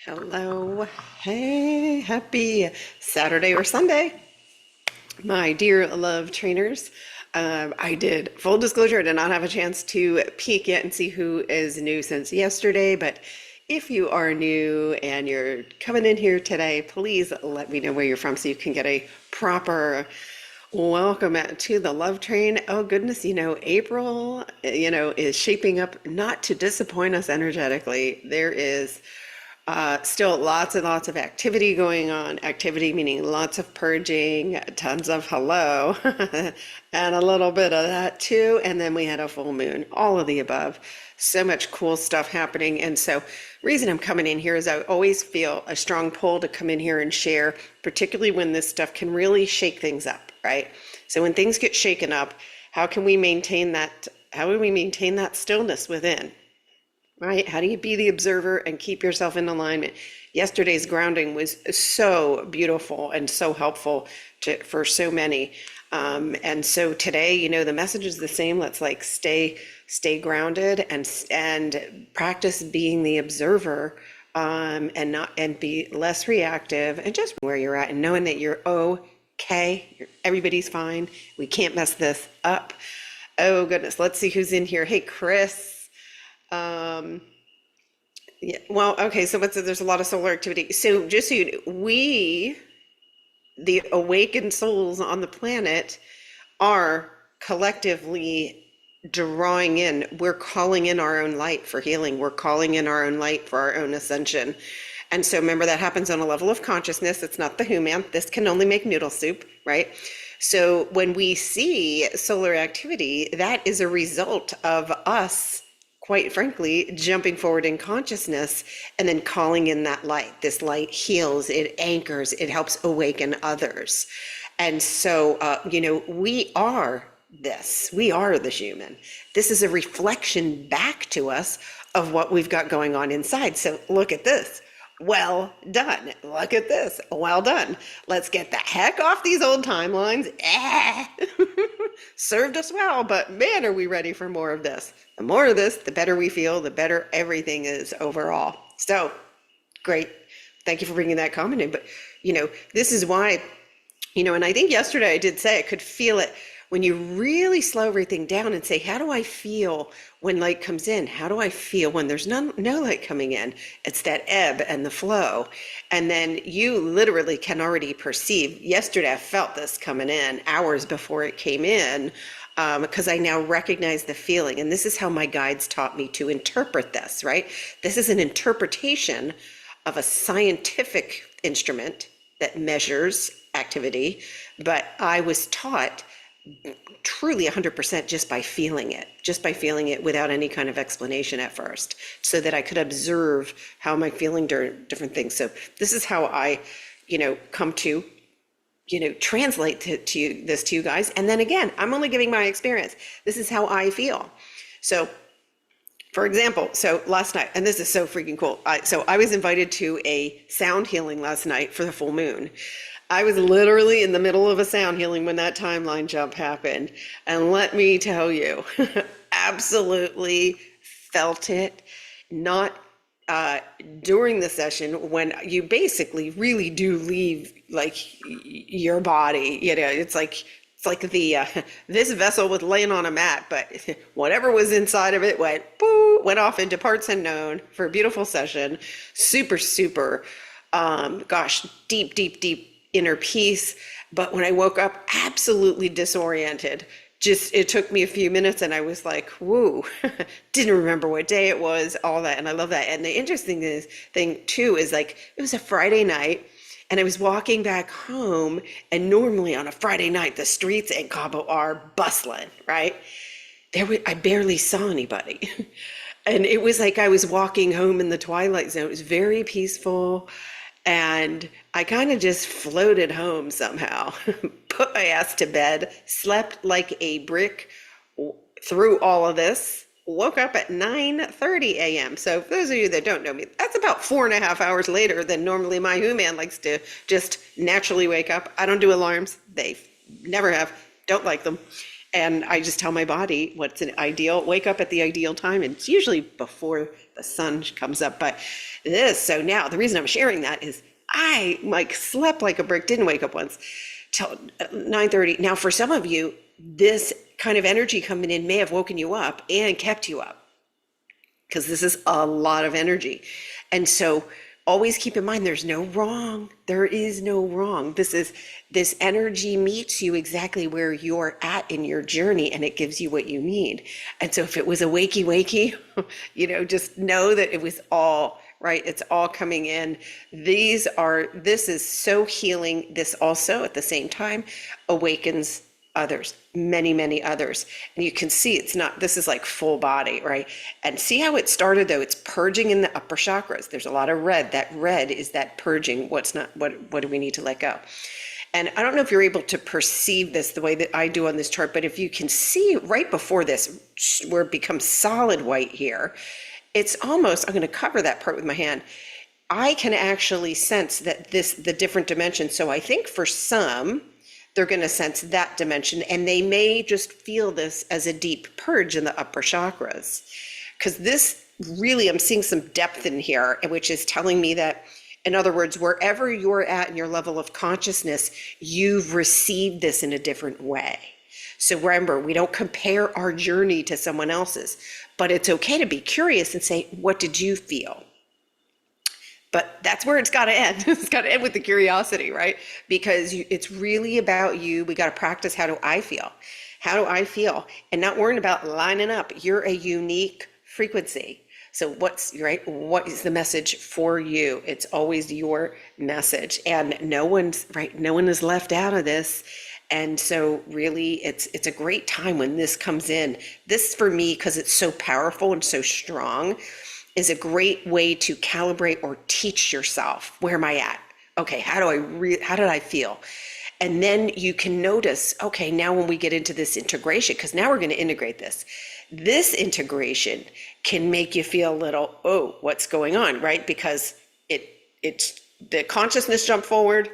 Hello. Hey, happy Saturday or Sunday, my dear love trainers. I did, full disclosure, I did not have a chance to peek yet and see who is new since yesterday, but if you are new and you're coming in here today, please let me know where you're from so you can get a proper welcome to the love train. Oh goodness, April, is shaping up not to disappoint us energetically. There is still lots and lots of activity going on. Activity meaning lots of purging, tons of hello, and a little bit of that too. And then we had a full moon, all of the above. So much cool stuff happening. And so, reason I'm coming in here is I always feel a strong pull to come in here and share, particularly when this stuff can really shake things up, right? So when things get shaken up, how can we maintain that? How do we maintain that stillness within? Right? How do you be the observer and keep yourself in alignment? Yesterday's grounding was so beautiful and so helpful for so many. And so today, the message is the same. Let's stay grounded and practice being the observer, and be less reactive and just where you're at and knowing that you're okay. Everybody's fine. We can't mess this up. Oh goodness. Let's see who's in here. Hey, Chris. Yeah, well, okay, so there's a lot of solar activity. So just so you know, the awakened souls on the planet, are collectively drawing in, we're calling in our own light for healing. We're calling in our own light for our own ascension. And so remember, that happens on a level of consciousness. It's not the human. This can only make noodle soup, right? So when we see solar activity, that is a result of us, quite frankly, jumping forward in consciousness and then calling in that light. This light heals, it anchors, it helps awaken others. And so, we are this. We are the human. This is a reflection back to us of what we've got going on inside. So look at this. Well done. Look at this. Well done. Let's get the heck off these old timelines. Served us well, but man, are we ready for more of this. The more of this, the better we feel, the better everything is overall. So, great. Thank you for bringing that comment in. But, this is why, and I think yesterday I did say I could feel it when you really slow everything down and say, how do I feel when light comes in? How do I feel when there's no light coming in? It's that ebb and the flow. And then you literally can already perceive. Yesterday I felt this coming in hours before it came in, because I now recognize the feeling. And this is how my guides taught me to interpret this, right? This is an interpretation of a scientific instrument that measures activity, but I was taught truly 100% just by feeling it without any kind of explanation at first, so that I could observe how am I feeling during different things. So this is how I, come to, translate to you, this to you guys. And then again, I'm only giving my experience. This is how I feel. So for example, so last night, and this is so freaking cool. So I was invited to a sound healing last night for the full moon. I was literally in the middle of a sound healing when that timeline jump happened. And let me tell you, absolutely felt it. Not during the session, when you basically really do leave your body. It's like the this vessel was laying on a mat, but whatever was inside of it went off into parts unknown for a beautiful session. Super, super, deep inner peace. But when I woke up, absolutely disoriented. It took me a few minutes and I was like, woo, didn't remember what day it was, all that. And I love that. And the interesting thing too is it was a Friday night and I was walking back home, and normally on a Friday night, the streets in Cabo are bustling, right? I barely saw anybody. And it was like I was walking home in the twilight zone. It was very peaceful. And I kind of just floated home somehow, put my ass to bed, slept like a brick through all of this, woke up at 9:30 a.m. So for those of you that don't know me, that's about 4.5 hours later than normally my human likes to just naturally wake up. I don't do alarms. They never have, don't like them. And I just tell my body what's an ideal, wake up at the ideal time. And it's usually before the sun comes up. But this, so now the reason I'm sharing that is I like slept like a brick, didn't wake up once till 9:30. Now, for some of you, this kind of energy coming in may have woken you up and kept you up, because this is a lot of energy. And so always keep in mind, there's no wrong. There is no wrong. This energy meets you exactly where you're at in your journey, and it gives you what you need. And so if it was a wakey, just know that it was all right. It's all coming in. This is so healing. This also at the same time awakens others, many others. And you can see this is like full body, right? And see how it started though? It's purging in the upper chakras. There's a lot of red. That red is that purging. What do we need to let go? And I don't know if you're able to perceive this the way that I do on this chart, but if you can see right before this, where it becomes solid white here, it's almost, I'm going to cover that part with my hand. I can actually sense that the different dimensions. So I think for some, they're going to sense that dimension, and they may just feel this as a deep purge in the upper chakras. Because this really, I'm seeing some depth in here, which is telling me that, in other words, wherever you're at in your level of consciousness, you've received this in a different way. So remember, we don't compare our journey to someone else's, but it's okay to be curious and say, what did you feel? But that's where it's got to end. It's got to end with the curiosity, right? Because it's really about you. We got to practice, how do I feel? How do I feel? And not worrying about lining up. You're a unique frequency. So what is the message for you? It's always your message. And no one is left out of this. And so really it's a great time when this comes in. This, for me, because it's so powerful and so strong, is a great way to calibrate or teach yourself. Where am I at? Okay, how did I feel? And then you can notice, okay, now when we get into this integration, because now we're going to integrate this. This integration can make you feel a little, oh, what's going on, right? Because it's the consciousness jump forward,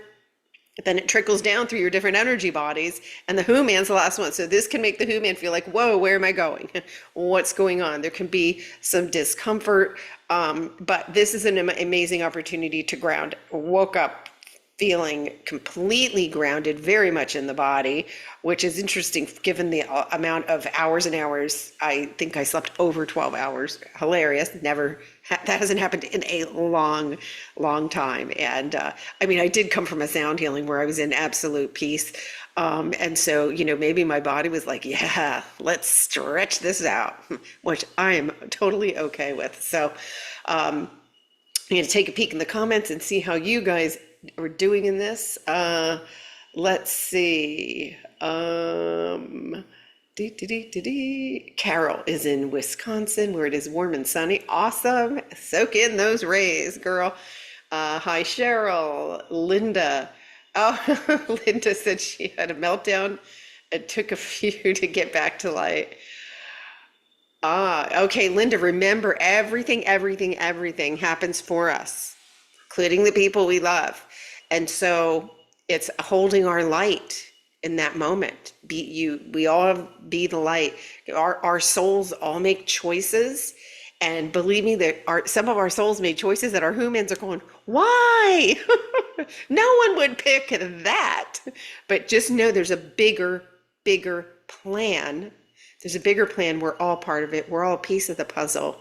then it trickles down through your different energy bodies, and the who man's the last one. So this can make the who man feel like, whoa, where am I going? What's going on? There can be some discomfort, but this is an amazing opportunity to ground. Woke up feeling completely grounded, very much in the body, which is interesting given the amount of hours and hours. I think I slept over 12 hours. Hilarious. That hasn't happened in a long time. And I did come from a sound healing where I was in absolute peace. And so, maybe my body was like, yeah, let's stretch this out, which I am totally okay with. So I'm going to take a peek in the comments and see how you guys are doing in this. Let's see. Carol is in Wisconsin, where it is warm and sunny. Awesome. Soak in those rays, girl. Hi, Cheryl. Linda. Oh, Linda said she had a meltdown. It took a few to get back to light. Okay, Linda, remember, everything happens for us, including the people we love. And so it's holding our light in that moment. We all be the light. Our souls all make choices. And believe me, some of our souls made choices that our humans are going, why? No one would pick that. But just know there's a bigger plan. There's a bigger plan. We're all part of it. We're all a piece of the puzzle.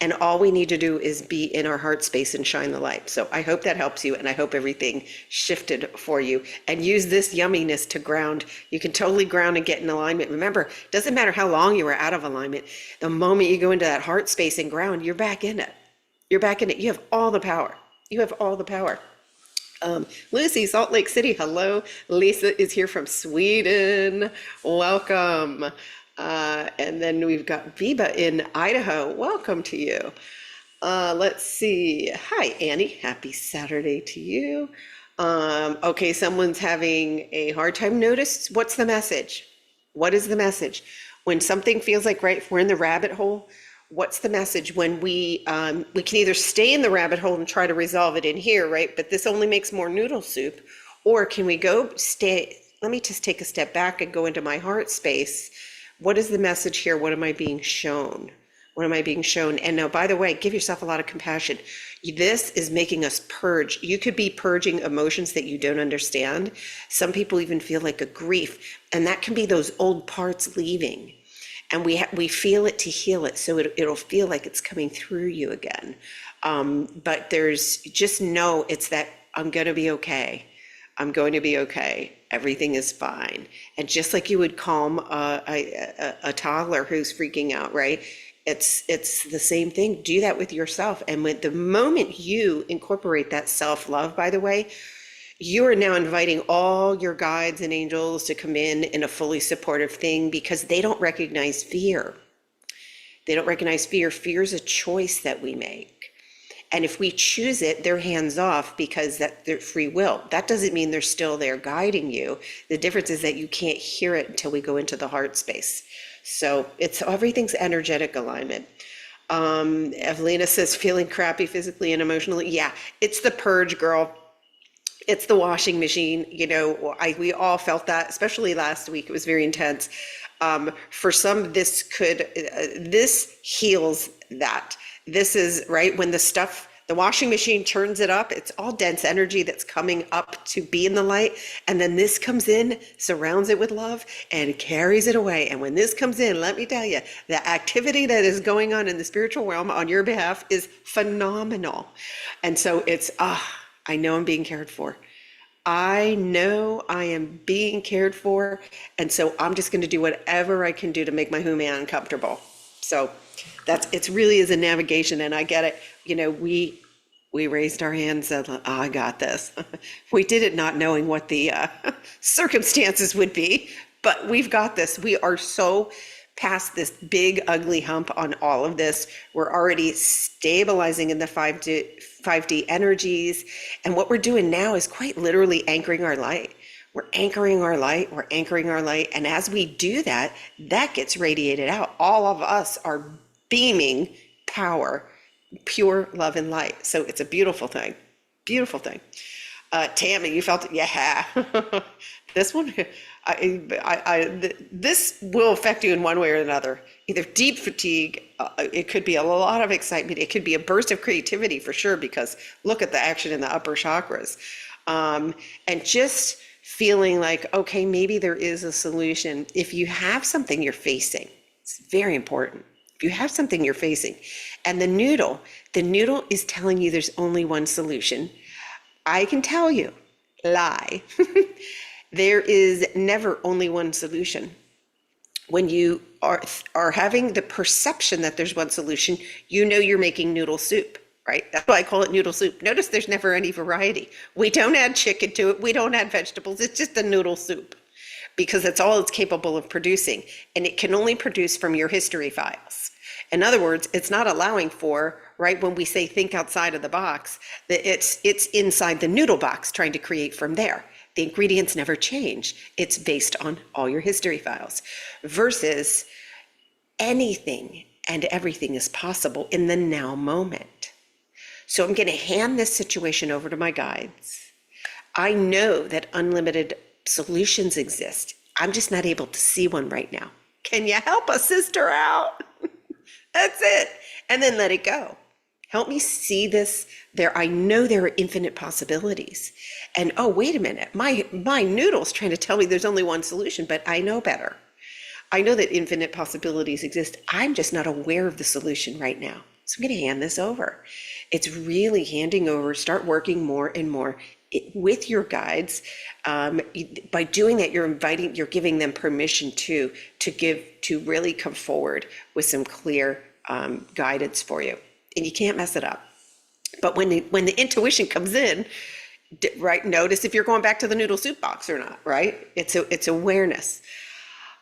And all we need to do is be in our heart space and shine the light. So I hope that helps you, and I hope everything shifted for you. And use this yumminess to ground. You can totally ground and get in alignment. Remember, it doesn't matter how long you were out of alignment. The moment you go into that heart space and ground, you're back in it. You're back in it. You have all the power. You have all the power. Lucy, Salt Lake City, hello. Lisa is here from Sweden. Welcome. And then we've got Viva in Idaho. Welcome to you. Let's see. Hi, Annie. Happy Saturday to you. Okay, someone's having a hard time. Notice, what's the message? What is the message? When something feels like, right, if we're in the rabbit hole, what's the message? When we can either stay in the rabbit hole and try to resolve it in here, right? But this only makes more noodle soup. Or can we let me just take a step back and go into my heart space. What is the message here? What am I being shown? What am I being shown? And now, by the way, give yourself a lot of compassion. This is making us purge. You could be purging emotions that you don't understand. Some people even feel like a grief, and that can be those old parts leaving. And we feel it to heal it, so it'll feel like it's coming through you again. But there's just know it's that I'm going to be okay. I'm going to be okay. Everything is fine. And just like you would calm a toddler who's freaking out, right? It's the same thing. Do that with yourself. And with the moment you incorporate that self-love, by the way, you are now inviting all your guides and angels to come in a fully supportive thing, because they don't recognize fear. They don't recognize fear. Fear is a choice that we make. And if we choose it, they're hands off, because they're free will. That doesn't mean they're still there guiding you. The difference is that you can't hear it until we go into the heart space. So everything's energetic alignment. Evelina says, feeling crappy physically and emotionally. Yeah, it's the purge, girl. It's the washing machine. We all felt that, especially last week. It was very intense. For some, this heals that. This is right when the washing machine turns it up. It's all dense energy that's coming up to be in the light. And then this comes in, surrounds it with love, and carries it away. And when this comes in, let me tell you, the activity that is going on in the spiritual realm on your behalf is phenomenal. And so I know I'm being cared for. I know I am being cared for. And so I'm just going to do whatever I can do to make my human comfortable. So it really is a navigation, and I get it. We raised our hands and said, I got this. We did it not knowing what the circumstances would be, but we've got this. We are so past this big, ugly hump on all of this. We're already stabilizing in the 5D energies. And what we're doing now is quite literally anchoring our light. We're anchoring our light. We're anchoring our light. And as we do that, that gets radiated out. All of us are beaming power, pure love and light. So it's a beautiful thing. Beautiful thing. Tammy, you felt it? Yeah. This one, this will affect you in one way or another. Either deep fatigue, it could be a lot of excitement. It could be a burst of creativity for sure, because look at the action in the upper chakras. And just feeling like, okay, maybe there is a solution. If you have something you're facing, it's very important. If you have something you're facing, and the noodle is telling you there's only one solution, I can tell you, lie. There is never only one solution. When you are having the perception that there's one solution, you're making noodle soup, right? That's why I call it noodle soup. Notice there's never any variety. We don't add chicken to it. We don't add vegetables. It's just a noodle soup, because that's all it's capable of producing. And it can only produce from your history files. In other words, it's not allowing for, right, when we say think outside of the box, that it's inside the noodle box trying to create from there. The ingredients never change. It's based on all your history files, versus anything and everything is possible in the now moment. So I'm going to hand this situation over to my guides. I know that unlimited solutions exist. I'm just not able to see one right now. Can you help a sister out? That's it. And then let it go. Help me see this. I know there are infinite possibilities. And oh, wait a minute. My noodle's trying to tell me there's only one solution, but I know better. I know that infinite possibilities exist. I'm just not aware of the solution right now. So I'm going to hand this over. It's really handing over. Start working more and more with your guides. By doing that, you're giving them permission to really come forward with some clear guidance for you. And you can't mess it up. But when the intuition comes in, right, notice if you're going back to the noodle soup box or not, right? It's awareness.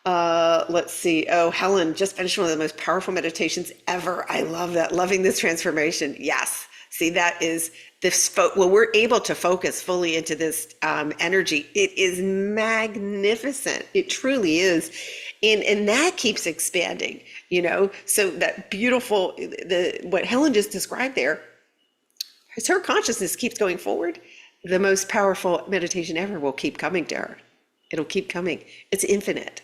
Let's see. Oh, Helen just finished one of the most powerful meditations ever. I love that. Loving this transformation. Yes. See, that is this. Well, we're able to focus fully into this energy. It is magnificent. It truly is. And that keeps expanding, so that beautiful, what Helen just described there, as her consciousness keeps going forward, the most powerful meditation ever will keep coming to her. It'll keep coming. It's infinite.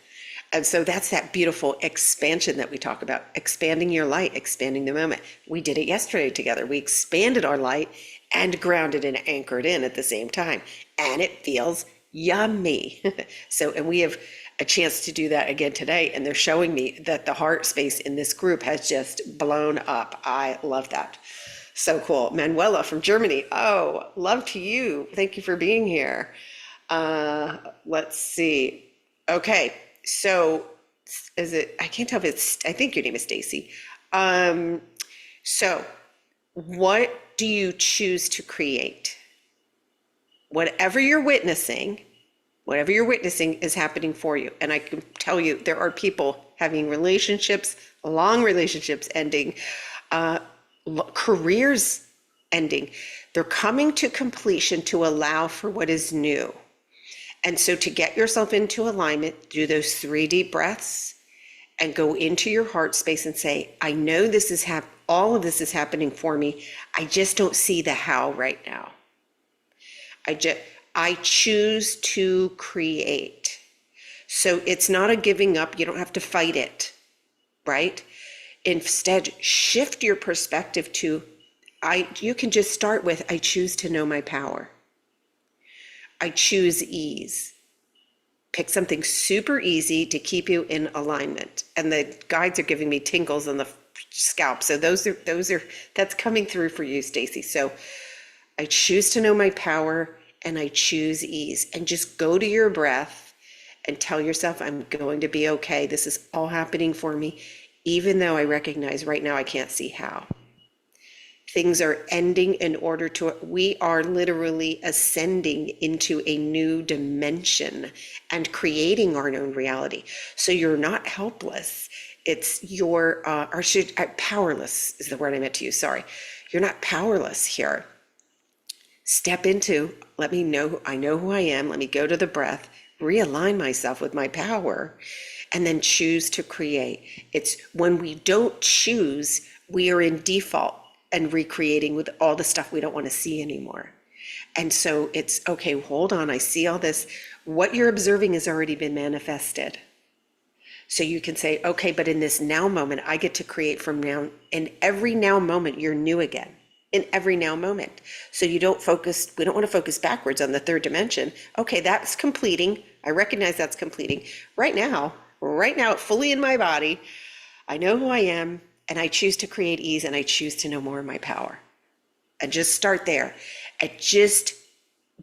And so that's that beautiful expansion that we talk about, expanding your light, expanding the moment. We did it yesterday together. We expanded our light and grounded and anchored in at the same time. And it feels yummy. So, and we have a chance to do that again today. And they're showing me that the heart space in this group has just blown up. I love that. So cool. Manuela from Germany. Oh, love to you. Thank you for being here. Let's see. Okay. So is it, I can't tell if it's, I think your name is Stacy. So what do you choose to create? Whatever you're witnessing is happening for you. And I can tell you, there are people having relationships, long relationships ending, careers ending. They're coming to completion to allow for what is new. And so to get yourself into alignment, do those 3 deep breaths and go into your heart space and say, I know this is all of this is happening for me. I just don't see the how right now. I choose to create. So it's not a giving up. You don't have to fight it, right? Instead, shift your perspective to, you can just start with, I choose to know my power. I choose ease. Pick something super easy to keep you in alignment. And the guides are giving me tingles on the scalp. So that's coming through for you, Stacy. So I choose to know my power and I choose ease. And just go to your breath and tell yourself, I'm going to be okay. This is all happening for me, even though I recognize right now I can't see how. Things are ending in order to, we are literally ascending into a new dimension and creating our own reality. So you're not helpless. It's powerless is the word I meant to use, sorry. You're not powerless here. Step into, let me know, I know who I am. Let me go to the breath, realign myself with my power, and then choose to create. It's when we don't choose, we are in default and recreating with all the stuff we don't want to see anymore. And so it's, okay, hold on, I see all this. What you're observing has already been manifested. So you can say, okay, but in this now moment, I get to create from now. In every now moment, you're new again. In every now moment. So we don't want to focus backwards on the 3rd dimension. Okay, that's completing. I recognize that's completing. Right now, fully in my body, I know who I am. And I choose to create ease and I choose to know more of my power. And just start there. And just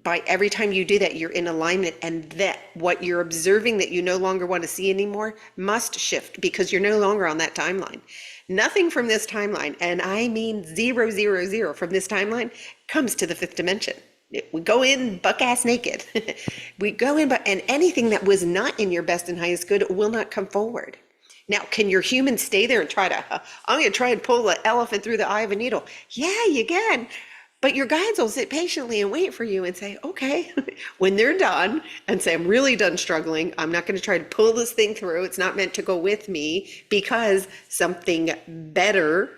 by every time you do that, you're in alignment, and that what you're observing that you no longer want to see anymore must shift because you're no longer on that timeline. Nothing from this timeline, and I mean 000 from this timeline, comes to the 5th dimension. We go in buck-ass naked. We go in, and anything that was not in your best and highest good will not come forward. Now, can your human stay there and I'm going to try and pull the elephant through the eye of a needle? Yeah, you can. But your guides will sit patiently and wait for you and say, okay, when they're done, and say, I'm really done struggling. I'm not going to try to pull this thing through. It's not meant to go with me because something better,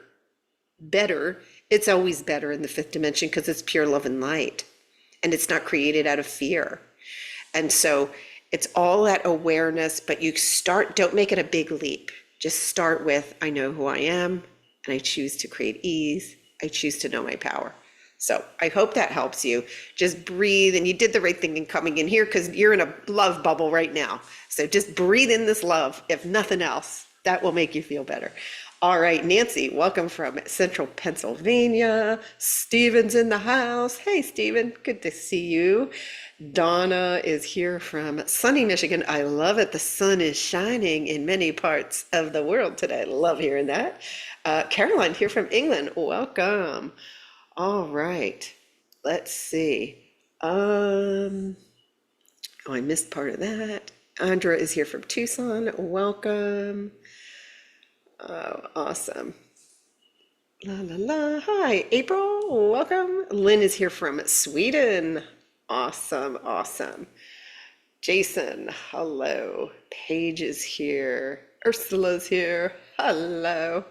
it's always better in the 5th dimension because it's pure love and light. And it's not created out of fear. And so it's all that awareness, but don't make it a big leap. Just start with, I know who I am, and I choose to create ease. I choose to know my power. So I hope that helps you. Just breathe, and you did the right thing in coming in here because you're in a love bubble right now. So just breathe in this love, if nothing else. That will make you feel better. All right, Nancy, welcome from Central Pennsylvania. Stephen's in the house. Hey, Stephen, good to see you. Donna is here from sunny Michigan. I love it. The sun is shining in many parts of the world today. Love hearing that. Caroline here from England. Welcome. All right. Let's see. Oh, I missed part of that. Andra is here from Tucson. Welcome. Oh, awesome. La la la. Hi, April. Welcome. Lynn is here from Sweden. Awesome, awesome. Jason, hello. Paige is here. Ursula's here. Hello.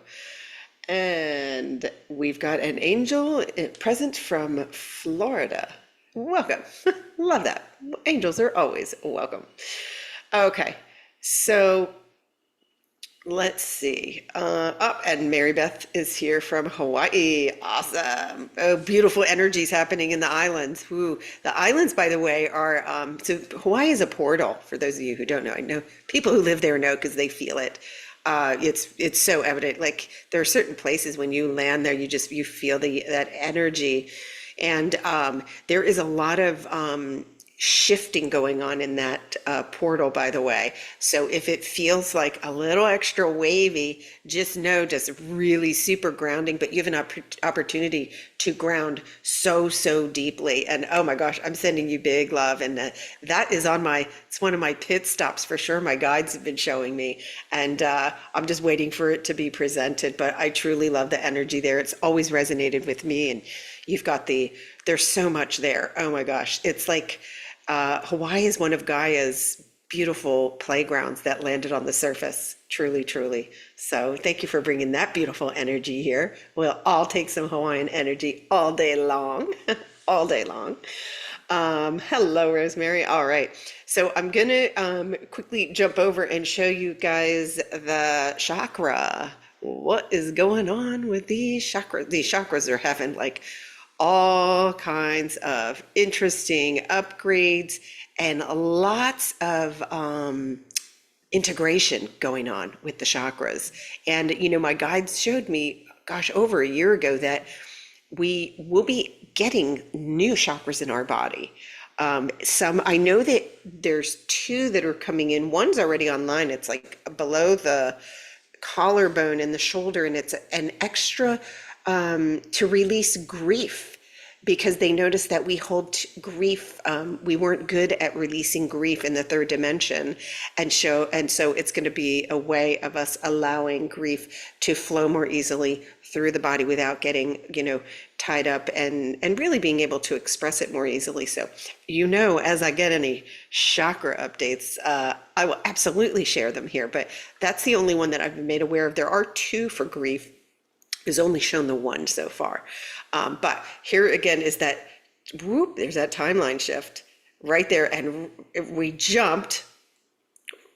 And we've got an angel present from Florida. Welcome. Love that. Angels are always welcome. Okay. So let's see. And Mary Beth is here from Hawaii. Awesome. Oh, beautiful energies happening in the islands. Ooh. The islands, by the way, are so Hawaii is a portal. For those of you who don't know, I know people who live there know because they feel it. It's so evident. Like there are certain places when you land there, you feel that energy, and there is a lot of shifting going on in that portal, by the way. So if it feels like a little extra wavy, just know, just really super grounding, but you have an opportunity to ground so deeply. And oh my gosh, I'm sending you big love. And that is it's one of my pit stops for sure. My guides have been showing me, and I'm just waiting for it to be presented. But I truly love the energy there. It's always resonated with me. And you've got there's so much there. Oh my gosh. It's like, Hawaii is one of Gaia's beautiful playgrounds that landed on the surface. Truly, truly. So thank you for bringing that beautiful energy here. We'll all take some Hawaiian energy all day long, all day long. Hello, Rosemary. All right. So I'm going to quickly jump over and show you guys the chakra. What is going on with these chakras? These chakras are having like all kinds of interesting upgrades and lots of integration going on with the chakras. And, my guides showed me, gosh, over a year ago that we will be getting new chakras in our body. I know that there's two that are coming in. One's already online. It's like below the collarbone and the shoulder, and it's an extra to release grief, because they noticed that we hold grief. We weren't good at releasing grief in the third dimension, and so it's going to be a way of us allowing grief to flow more easily through the body without getting tied up, and really being able to express it more easily. So as I get any chakra updates, I will absolutely share them here, but that's the only one that I've been made aware of. There are two for grief. Is only shown the one so far. But here again is that, there's that timeline shift right there. And we jumped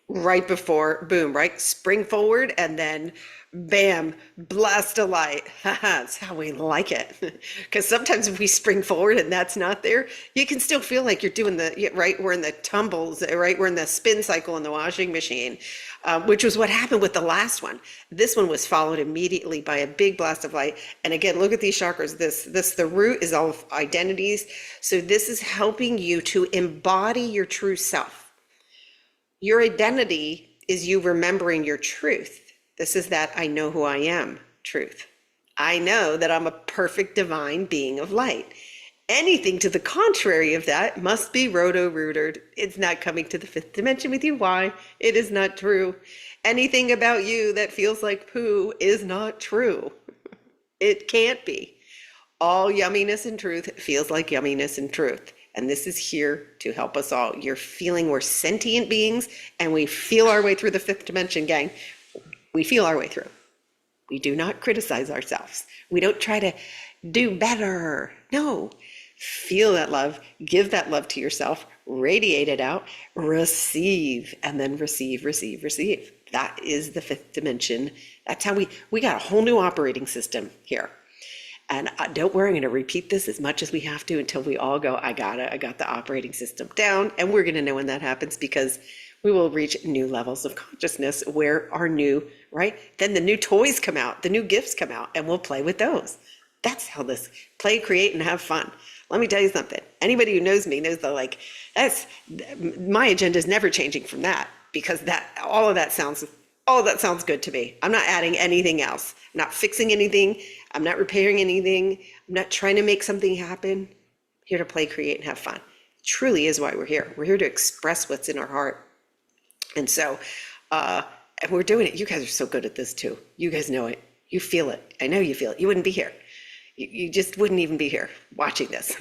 right before, boom, right? Spring forward, and then bam, blast of light. That's how we like it. Because sometimes if we spring forward and that's not there, you can still feel like you're doing we're in the tumbles, right? We're in the spin cycle in the washing machine, which was what happened with the last one. This one was followed immediately by a big blast of light. And again, look at these chakras. The root is all identities. So this is helping you to embody your true self. Your identity is you remembering your truth. This is that I know who I am truth. I know that I'm a perfect divine being of light. Anything to the contrary of that must be roto-rooted. It's not coming to the fifth dimension with you. Why? It is not true. Anything about you that feels like poo is not true. It can't be. All yumminess and truth feels like yumminess and truth. And this is here to help us all. You're feeling we're sentient beings, and we feel our way through the fifth dimension, gang. We feel our way through. We do not criticize ourselves. We don't try to do better. No. Feel that love. Give that love to yourself. Radiate it out. Receive. And then receive, receive, receive. That is the fifth dimension. That's how we got a whole new operating system here. And don't worry, I'm going to repeat this as much as we have to until we all go, I got it. I got the operating system down. And we're going to know when that happens, because we will reach new levels of consciousness where our new, right? Then the new toys come out, the new gifts come out, and we'll play with those. That's how this play, create, and have fun. Let me tell you something. Anybody who knows me knows that, my agenda is never changing from that, because all of that sounds good to me. I'm not adding anything else. I'm not fixing anything. I'm not repairing anything. I'm not trying to make something happen. I'm here to play, create, and have fun. Truly is why we're here. We're here to express what's in our heart. And so, and we're doing it. You guys are so good at this too. You guys know it. You feel it. I know you feel it. You wouldn't be here. You just wouldn't even be here watching this.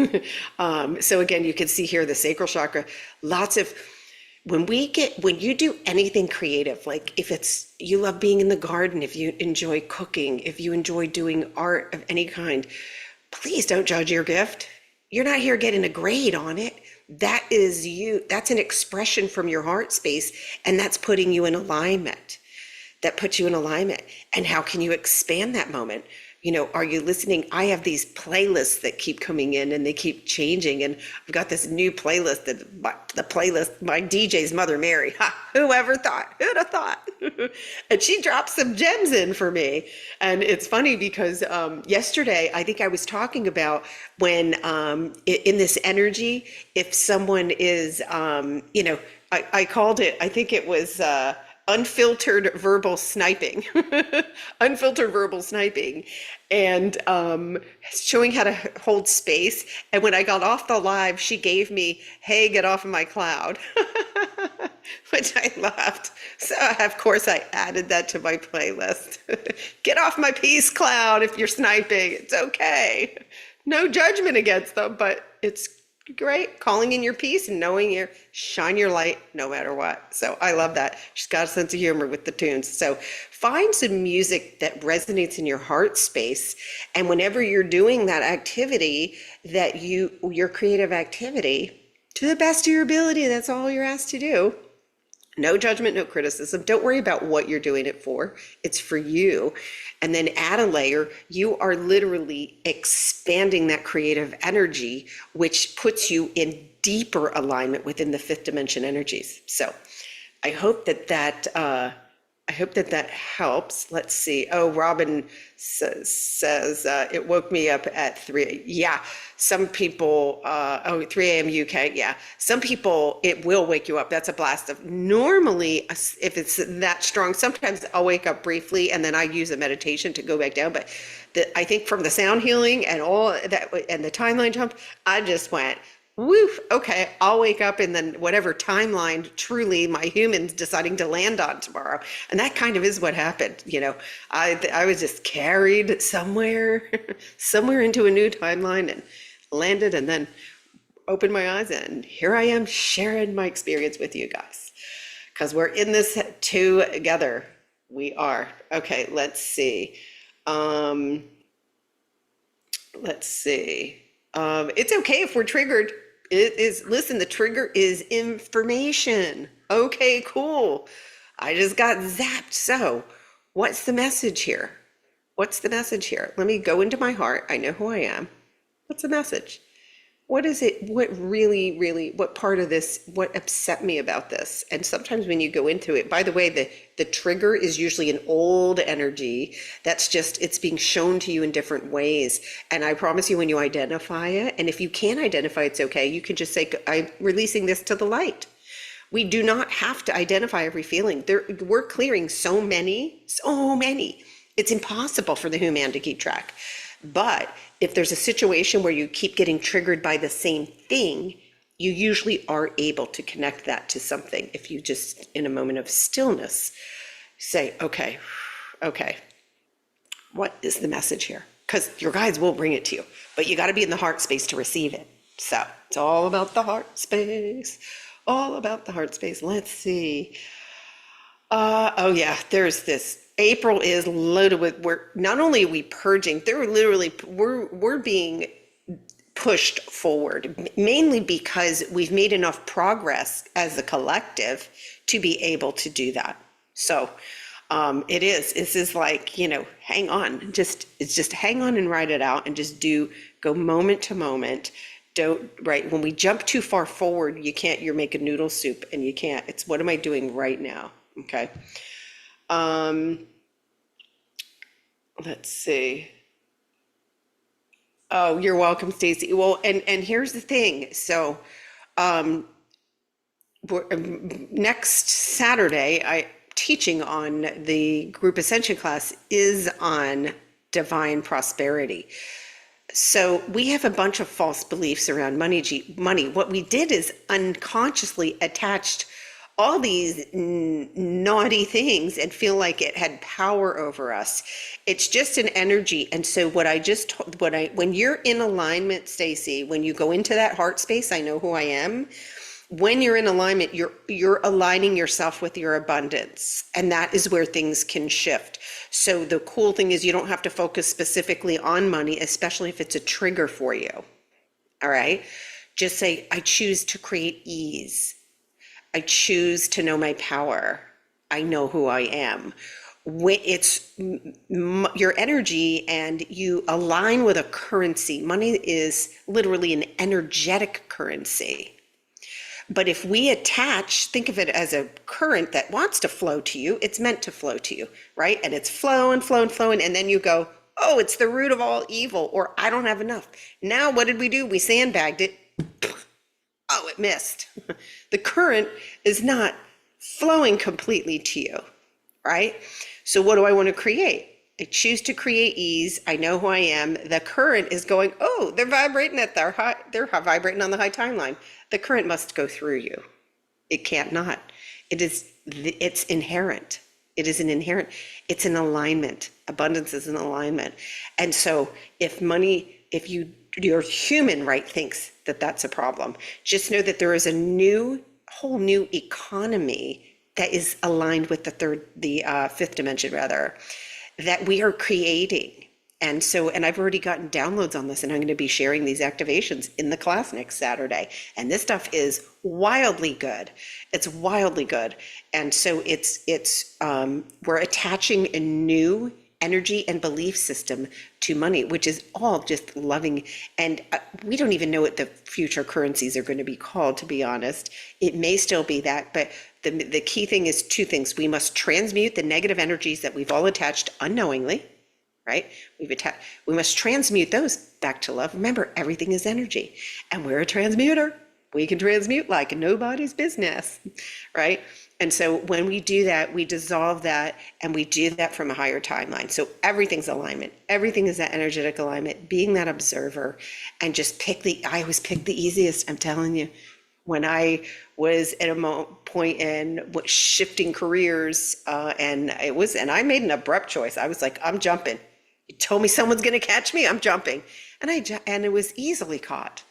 So again, you can see here the sacral chakra. When you do anything creative, like if it's, you love being in the garden, if you enjoy cooking, if you enjoy doing art of any kind, please don't judge your gift. You're not here getting a grade on it. that is you. That's an expression from your heart space, and that's putting you in alignment. That puts you in alignment. And how can you expand that moment? You know, are you listening? I have these playlists that keep coming in and they keep changing. And I've got this new playlist the playlist, my DJ's Mother Mary. Ha, whoever thought? Who'd have thought? And she dropped some gems in for me. And it's funny because yesterday, I think I was talking about when in this energy, if someone is, I called it, I think it was, unfiltered verbal sniping, unfiltered verbal sniping, and showing how to hold space. And when I got off the live, she gave me, "Hey, get off of my cloud," which I loved. So of course I added that to my playlist. Get off my peace cloud if you're sniping. It's okay. No judgment against them, but it's great calling in your peace and knowing you shine your light no matter what. So I love that. She's got a sense of humor with the tunes. So find some music that resonates in your heart space, and whenever you're doing that activity, that your creative activity, to the best of your ability, that's all you're asked to do. No judgment, no criticism. Don't worry about what you're doing it for. It's for you. And then add a layer. You are literally expanding that creative energy, which puts you in deeper alignment within the fifth dimension energies. So I hope that helps. Let's see. Oh, Robin says it woke me up at 3. Yeah, some people, 3 a.m. UK. Yeah, some people, it will wake you up. That's a blast of, normally, if it's that strong, sometimes I'll wake up briefly and then I use a meditation to go back down. But I think from the sound healing and all that, and the timeline jump, I just went, woof, okay, I'll wake up in then whatever timeline truly my human's deciding to land on tomorrow. And that kind of is what happened. You know, I was just carried somewhere, somewhere into a new timeline and landed, and then opened my eyes, and here I am sharing my experience with you guys. Because we're in this together. We are. Okay, let's see. It's okay if we're triggered. It is, listen, the trigger is information. Okay, cool. I just got zapped. So what's the message here? What's the message here? Let me go into my heart. I know who I am. What's the message? What is it? What really, what part of this, what upset me about this? And sometimes when you go into it, by the way, the trigger is usually an old energy that's just, it's being shown to you in different ways. And I promise you, when you identify it, and if you can't identify, it's okay. You can just say, I'm releasing this to the light. We do not have to identify every feeling. We're clearing so many. It's impossible for the human to keep track. But if there's a situation where you keep getting triggered by the same thing, you usually are able to connect that to something. If you just, in a moment of stillness, say, okay, what is the message here? Because your guides will bring it to you, but you got to be in the heart space to receive it. So it's all about the heart space, all about the heart space. Let's see. Oh yeah, there's this. April is loaded with, not only are we purging, we're being pushed forward, mainly because we've made enough progress as a collective to be able to do that. So this is like, hang on, it's just hang on and ride it out, and just go moment to moment. When we jump too far forward, you're making noodle soup, and you can't. It's, what am I doing right now? Okay. Let's see. Oh, you're welcome, Stacy. Well, and here's the thing. So, next Saturday, teaching on the group Ascension class is on divine prosperity. So we have a bunch of false beliefs around money. What we did is unconsciously attached all these naughty things and feel like it had power over us. It's just an energy. And so when you're in alignment, Stacy, when you go into that heart space, I know who I am. When you're in alignment, you're aligning yourself with your abundance, and that is where things can shift. So the cool thing is you don't have to focus specifically on money, especially if it's a trigger for you. All right. Just say, I choose to create ease. I choose to know my power. I know who I am. When it's your energy and you align with a currency, money is literally an energetic currency. But if we attach, think of it as a current that wants to flow to you, it's meant to flow to you, right? And it's flowing, flowing, flowing. And then you go, oh, it's the root of all evil, or I don't have enough. Now, what did we do? We sandbagged it. Oh, it missed. The current is not flowing completely to you, right? So what do I want to create? I choose to create ease. I know who I am. The current is going, oh, they're vibrating at their high, they're vibrating on the high timeline. The current must go through you. It can't not. It's inherent. It is an inherent, it's an alignment. Abundance is an alignment. And so if your human right thinks that that's a problem, just know that there is a whole new economy that is aligned with the fifth dimension rather, that we are creating. And I've already gotten downloads on this, and I'm going to be sharing these activations in the class next Saturday. And this stuff is wildly good. It's wildly good. And so we're attaching a new energy and belief system to money, which is all just loving. And we don't even know what the future currencies are going to be called, to be honest. It may still be that, but the key thing is two things. We must transmute the negative energies that we've all attached unknowingly, right? We must transmute those back to love. Remember, everything is energy, and we're a transmuter. We can transmute like nobody's business, right? And so when we do that, we dissolve that, and we do that from a higher timeline. So everything's alignment. Everything is that energetic alignment, being that observer, and just I always pick the easiest, I'm telling you. When I was at a point in shifting careers, and I made an abrupt choice. I was like, I'm jumping. You told me someone's going to catch me, I'm jumping. And it was easily caught.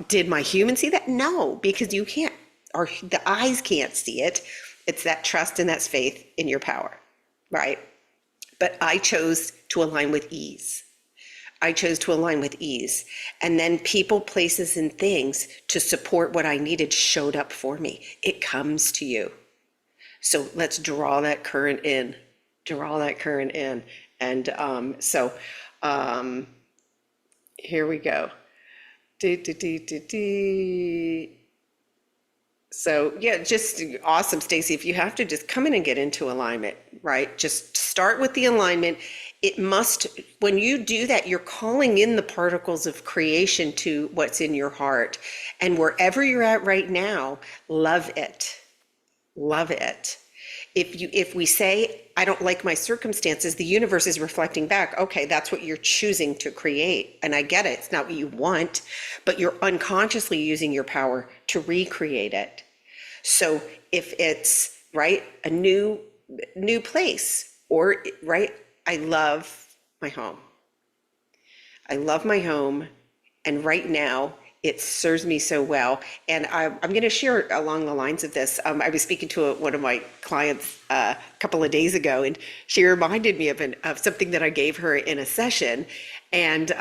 Did my human see that? No, because you can't, or the eyes can't see it. It's that trust and that's faith in your power, right? But I chose to align with ease. And then people, places, and things to support what I needed showed up for me. It comes to you. So let's draw that current in. And here we go. So yeah, just awesome, Stacy. If you have to, just come in and get into alignment, right? Just start with the alignment. When you do that, you're calling in the particles of creation to what's in your heart. And wherever you're at right now, love it. If we say, I don't like my circumstances, the universe is reflecting back, okay, that's what you're choosing to create. And I get it, it's not what you want, but you're unconsciously using your power to recreate it. So if it's, right, a new place, or, right, I love my home. And right now, it serves me so well. And I'm going to share along the lines of this. I was speaking to one of my clients a couple of days ago, and she reminded me of something that I gave her in a session. And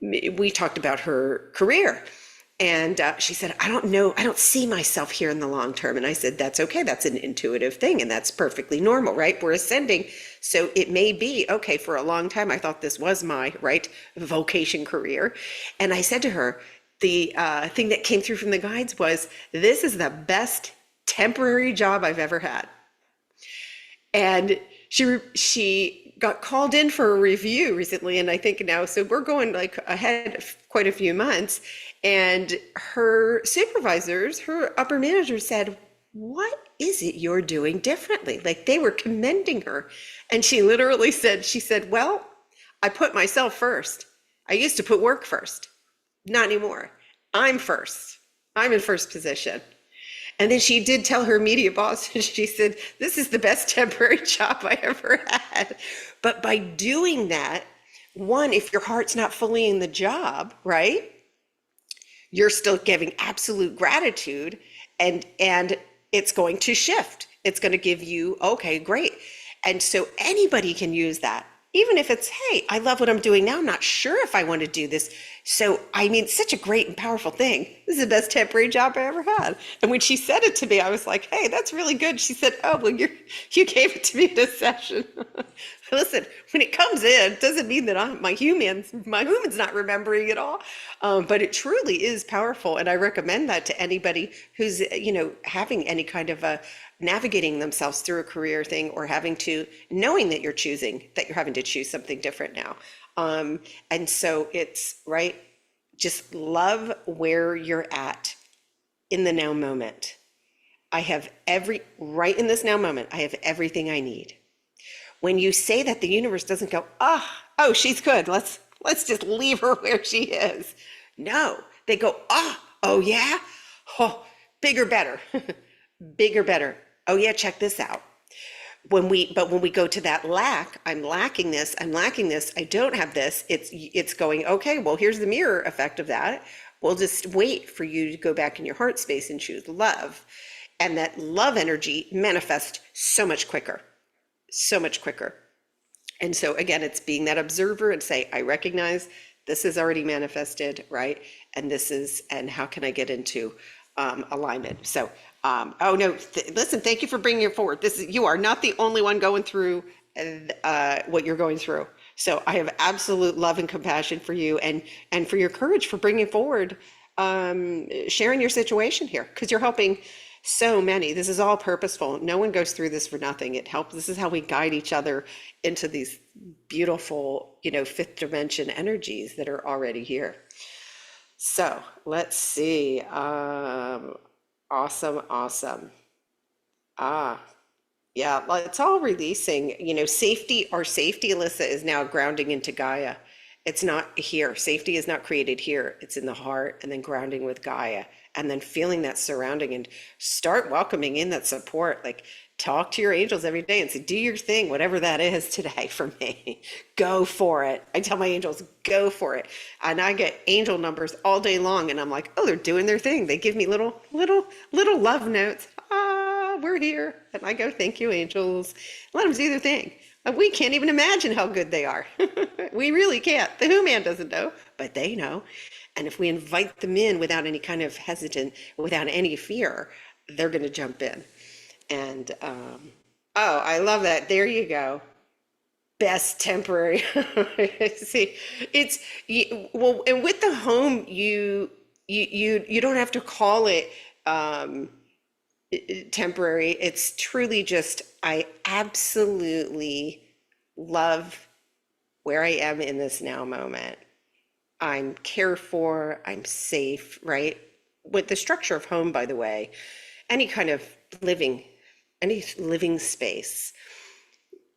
we talked about her career. And she said, I don't see myself here in the long term. And I said, that's okay. That's an intuitive thing. And that's perfectly normal, right? We're ascending. So it may be, okay, for a long time, I thought this was my, right, vocation career. And I said to her, the thing that came through from the guides was, this is the best temporary job I've ever had. And she got called in for a review recently. And I think now, so we're going like ahead quite a few months. And her supervisors, her upper managers said, what is it you're doing differently? Like, they were commending her. And she literally said, well, I put myself first. I used to put work first. Not anymore. I'm first. I'm in first position. And then she did tell her immediate boss, and she said, this is the best temporary job I ever had. But by doing that, one, if your heart's not fully in the job, right, you're still giving absolute gratitude, and it's going to shift. It's going to give you, okay, great. And so anybody can use that. even if it's, hey, I love what I'm doing now. I'm not sure if I want to do this. So, I mean, it's such a great and powerful thing. This is the best temporary job I ever had. And when she said it to me, I was like, hey, that's really good. She said, oh, well, you gave it to me in a session. Listen, when it comes in, it doesn't mean that my human's not remembering it all. But it truly is powerful. And I recommend that to anybody who's, having any kind of a navigating themselves through a career thing, or knowing that you're having to choose something different now. And so it's right. Just love where you're at in the now moment. Right in this now moment, I have everything I need. When you say that, the universe doesn't go, oh, she's good. Let's just leave her where she is. No, they go, oh yeah, oh, bigger, better, bigger, better. Oh yeah, check this out. When we go to that lack, I'm lacking this, I don't have this. It's going, okay, well, here's the mirror effect of that. We'll just wait for you to go back in your heart space and choose love. And that love energy manifests so much quicker, so much quicker. And so again, it's being that observer and say, I recognize this is already manifested, right? And how can I get into alignment? So, oh no, listen, thank you for bringing it forward. You are not the only one going through what you're going through. So I have absolute love and compassion for you, and for your courage for bringing forward, sharing your situation here, because you're helping so many. This is all purposeful. No one goes through this for nothing. It helps. This is how we guide each other into these beautiful, fifth dimension energies that are already here. So let's see. Awesome, awesome. Ah, yeah, well, it's all releasing. Our safety, Alyssa, is now grounding into Gaia. It's not here. Safety is not created here. It's in the heart, and then grounding with Gaia, and then feeling that surrounding, and start welcoming in that support. Like, talk to your angels every day and say, do your thing, whatever that is today for me. Go for it. I tell my angels, go for it. And I get angel numbers all day long, and I'm like, oh, they're doing their thing. They give me little love notes. We're here. And I go, thank you, angels. Let them do their thing. We can't even imagine how good they are. We really can't. The who man doesn't know, but they know. And if we invite them in without any kind of hesitant, without any fear, they're going to jump in. And oh, I love that. There you go. Best temporary. See, well, and with the home, you don't have to call it temporary. It's truly just, I absolutely love where I am in this now moment. I'm cared for, I'm safe, right? With the structure of home, by the way, any kind of living, any living space,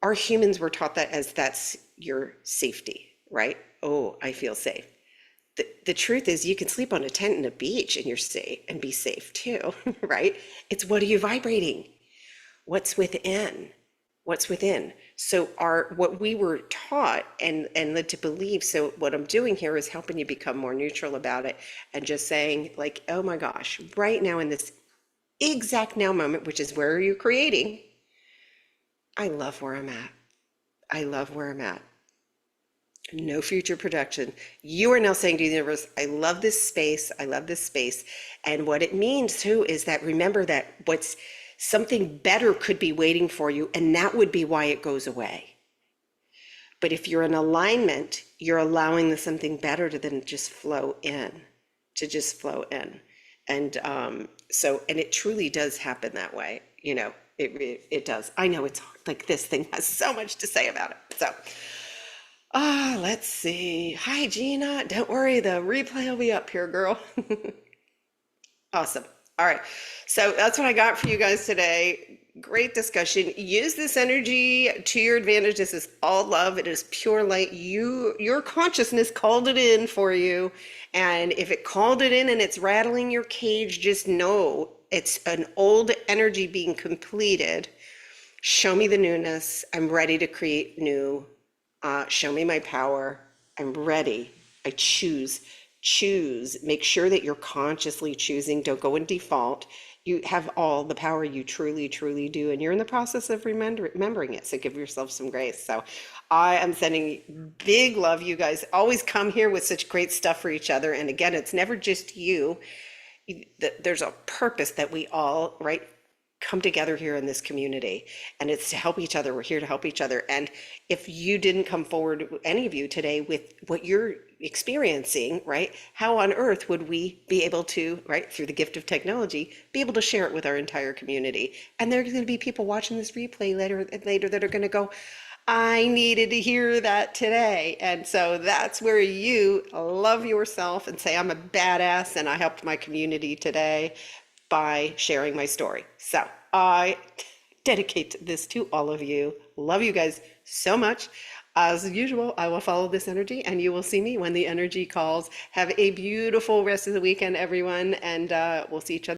our humans were taught that as that's your safety, right? Oh, I feel safe. The truth is, you can sleep on a tent in a beach and you're safe and be safe too, right? It's, what are you vibrating? What's within? What's within? So what we were taught and led to believe. So what I'm doing here is helping you become more neutral about it, and just saying, like, oh my gosh, right now in this exact now moment, which is where you're creating, I love where I'm at. I love where I'm at. No future production. You are now saying to the universe, I love this space. I love this space. And what it means too is that, remember that something better could be waiting for you, and that would be why it goes away. But if you're in alignment, you're allowing the something better to then just flow in, And and it truly does happen that way. It does. I know it's hard. Like, this thing has so much to say about it. So, let's see. Hi, Gina. Don't worry, the replay will be up here, girl. Awesome. All right. So that's what I got for you guys today. Great discussion. Use this energy to your advantage. This is all love. It is pure light. Your consciousness called it in for you. And if it called it in and it's rattling your cage, just know it's an old energy being completed. Show me the newness. I'm ready to create new. Show me my power. I'm ready. I choose. Make sure that you're consciously choosing. Don't go in default. You have all the power. You truly, truly do. And you're in the process of remembering it. So give yourself some grace. So I am sending big love. You guys always come here with such great stuff for each other. And again, it's never just you. There's a purpose that we all, right, come together here in this community, and it's to help each other. We're here to help each other. And if you didn't come forward, any of you today, with what you're experiencing, right, how on earth would we be able to, right, through the gift of technology, be able to share it with our entire community? And there's going to be people watching this replay later that are going to go, I needed to hear that today. And so that's where you love yourself and say, I'm a badass and I helped my community today by sharing my story. So I dedicate this to all of you. Love you guys so much. As usual, I will follow this energy and you will see me when the energy calls. Have a beautiful rest of the weekend, everyone, and we'll see each other.